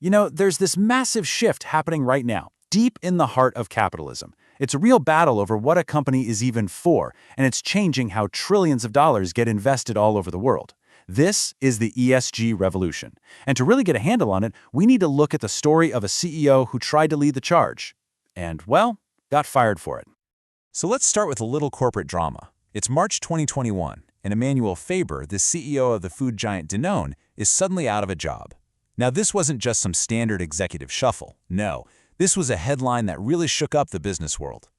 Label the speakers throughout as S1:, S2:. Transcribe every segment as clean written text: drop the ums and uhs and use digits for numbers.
S1: There's this massive shift happening right now, deep in the heart of capitalism. It's a real battle over what a company is even for, and it's changing how trillions of dollars get invested all over the world. This is the ESG revolution. And to really get a handle on it, we need to look at the story of a CEO who tried to lead the charge and, well, got fired for it.
S2: So let's start with a little corporate drama. It's March 2021, and Emmanuel Faber, the CEO of the food giant Danone, is suddenly out of a job. Now, this wasn't just some standard executive shuffle. No, this was a headline that really shook up the business world.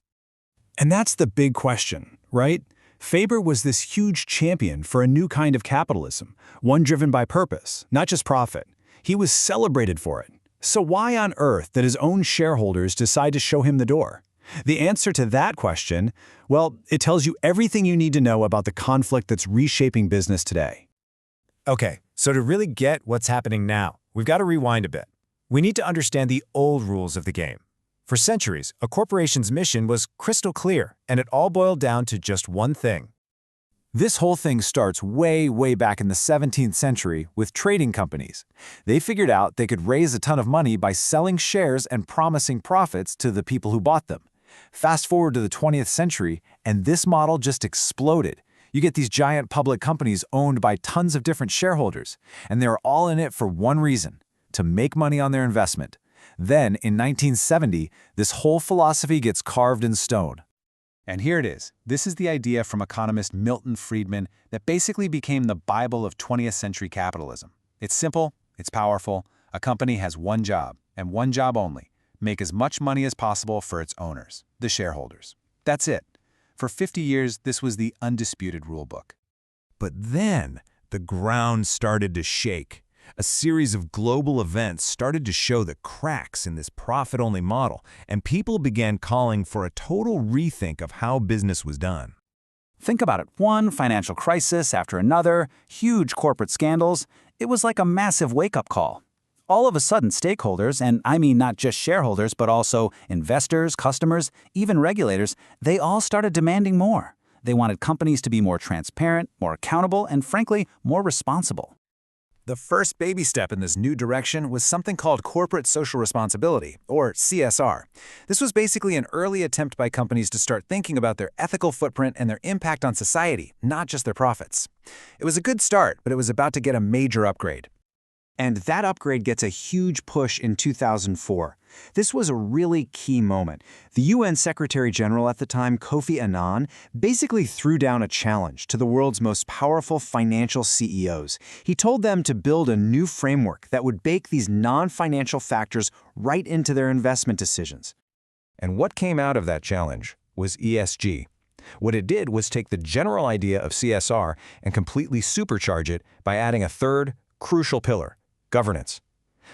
S3: And that's the big question, right? Faber was this huge champion for a new kind of capitalism, one driven by purpose, not just profit. He was celebrated for it. So why on earth did his own shareholders decide to show him the door? The answer to that question, well, it tells you everything you need to know about the conflict that's reshaping business today.
S4: Okay, so to really get what's happening now, we've got to rewind a bit. We need to understand the old rules of the game. For centuries, a corporation's mission was crystal clear, and it all boiled down to just one thing.
S2: This whole thing starts way back in the 17th century with trading companies. They figured out they could raise a ton of money by selling shares and promising profits to the people who bought them. Fast forward to the 20th century, and this model just exploded. You get these giant public companies owned by tons of different shareholders, and they're all in it for one reason: to make money on their investment. Then, in 1970, this whole philosophy gets carved in stone.
S1: And here it is. This is the idea from economist Milton Friedman that basically became the Bible of 20th century capitalism. It's simple, it's powerful. A company has one job, and one job only: make as much money as possible for its owners, the shareholders. That's it. For 50 years, this was the undisputed rulebook.
S2: But then, the ground started to shake. A series of global events started to show the cracks in this profit-only model, and people began calling for a total rethink of how business was done.
S1: Think about it. One financial crisis after another, huge corporate scandals. It was like a massive wake-up call. All of a sudden, stakeholders, and I mean not just shareholders, but also investors, customers, even regulators, they all started demanding more. They wanted companies to be more transparent, more accountable, and frankly, more responsible.
S2: The first baby step in this new direction was something called corporate social responsibility, or CSR. This was basically an early attempt by companies to start thinking about their ethical footprint and their impact on society, not just their profits. It was a good start, but it was about to get a major upgrade.
S5: And that upgrade gets a huge push in 2004. This was a really key moment. The UN Secretary General at the time, Kofi Annan, basically threw down a challenge to the world's most powerful financial CEOs. He told them to build a new framework that would bake these non-financial factors right into their investment decisions.
S2: And what came out of that challenge was ESG. What it did was take the general idea of CSR and completely supercharge it by adding a third, crucial pillar: governance.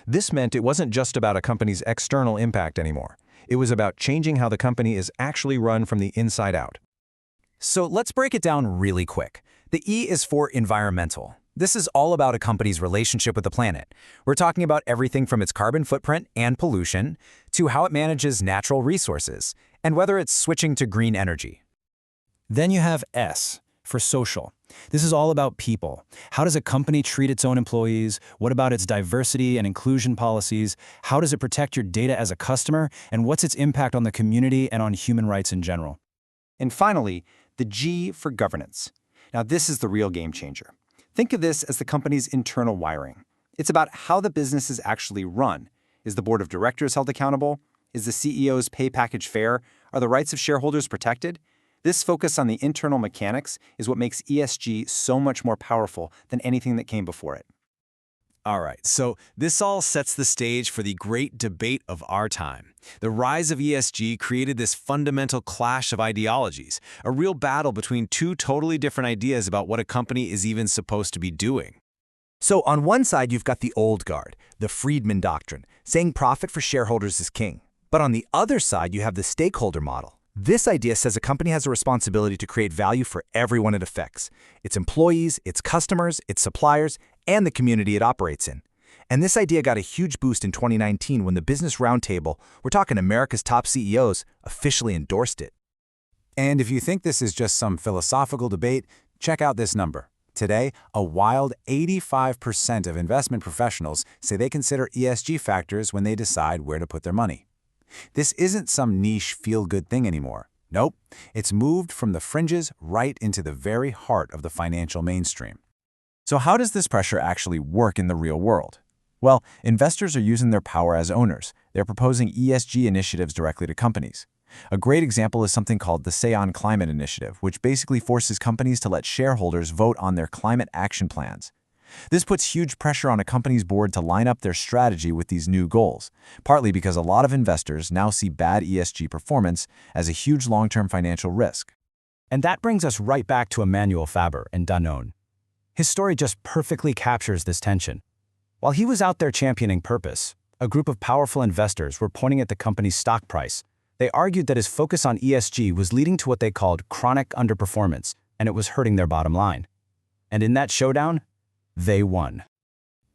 S2: This meant it wasn't just about a company's external impact anymore. It was about changing how the company is actually run from the inside out.
S3: So let's break it down really quick. The E is for environmental. This is all about a company's relationship with the planet. We're talking about everything from its carbon footprint and pollution to how it manages natural resources and whether it's switching to green energy. Then you have S for social. This is all about people. How does a company treat its own employees? What about its diversity and inclusion policies? How does it protect your data as a customer? And what's its impact on the community and on human rights in general?
S5: And finally, the G for governance. Now, this is the real game changer. Think of this as the company's internal wiring. It's about how the business is actually run. Is the board of directors held accountable? Is the CEO's pay package fair? Are the rights of shareholders protected? This focus on the internal mechanics is what makes ESG so much more powerful than anything that came before it.
S2: All right, so this all sets the stage for the great debate of our time. The rise of ESG created this fundamental clash of ideologies, a real battle between two totally different ideas about what a company is even supposed to be doing.
S3: So on one side, you've got the old guard, the Friedman doctrine, saying profit for shareholders is king. But on the other side, you have the stakeholder model. This idea says a company has a responsibility to create value for everyone it affects: its employees, its customers, its suppliers, and the community it operates in. And this idea got a huge boost in 2019 when the Business Roundtable, we're talking America's top CEOs, officially endorsed it.
S1: And if you think this is just some philosophical debate, check out this number.
S2: Today, a wild 85% of investment professionals say they consider ESG factors when they decide where to put their money. This isn't some niche feel-good thing anymore. Nope, it's moved from the fringes right into the very heart of the financial mainstream. So how does this pressure actually work in the real world? Well, investors are using their power as owners. They're proposing ESG initiatives directly to companies. A great example is something called the Say on Climate Initiative, which basically forces companies to let shareholders vote on their climate action plans. This puts huge pressure on a company's board to line up their strategy with these new goals, partly because a lot of investors now see bad ESG performance as a huge long-term financial risk.
S3: And that brings us right back to Emmanuel Faber and Danone. His story just perfectly captures this tension. While he was out there championing purpose, a group of powerful investors were pointing at the company's stock price. They argued that his focus on ESG was leading to what they called chronic underperformance, and it was hurting their bottom line. And in that showdown, they won.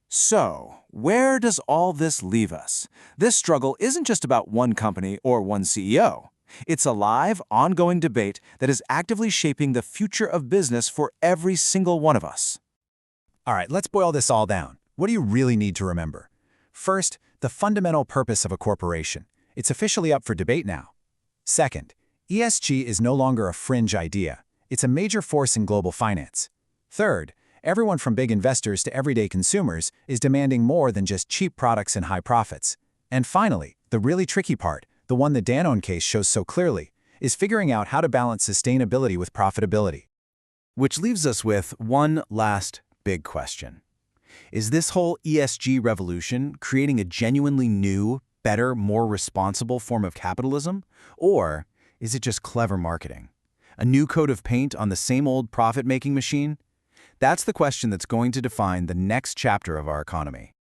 S2: So, where does all this leave us? This struggle isn't just about one company or one CEO. It's a live, ongoing debate that is actively shaping the future of business for every single one of us.
S3: All right, let's boil this all down. What do you really need to remember? First, the fundamental purpose of a corporation. It's officially up for debate now. Second, ESG is no longer a fringe idea. It's a major force in global finance. Third, everyone from big investors to everyday consumers is demanding more than just cheap products and high profits. And finally, the really tricky part, the one the Danone case shows so clearly, is figuring out how to balance sustainability with profitability.
S1: Which leaves us with one last big question. Is this whole ESG revolution creating a genuinely new, better, more responsible form of capitalism? Or is it just clever marketing? A new coat of paint on the same old profit-making machine? That's the question that's going to define the next chapter of our economy.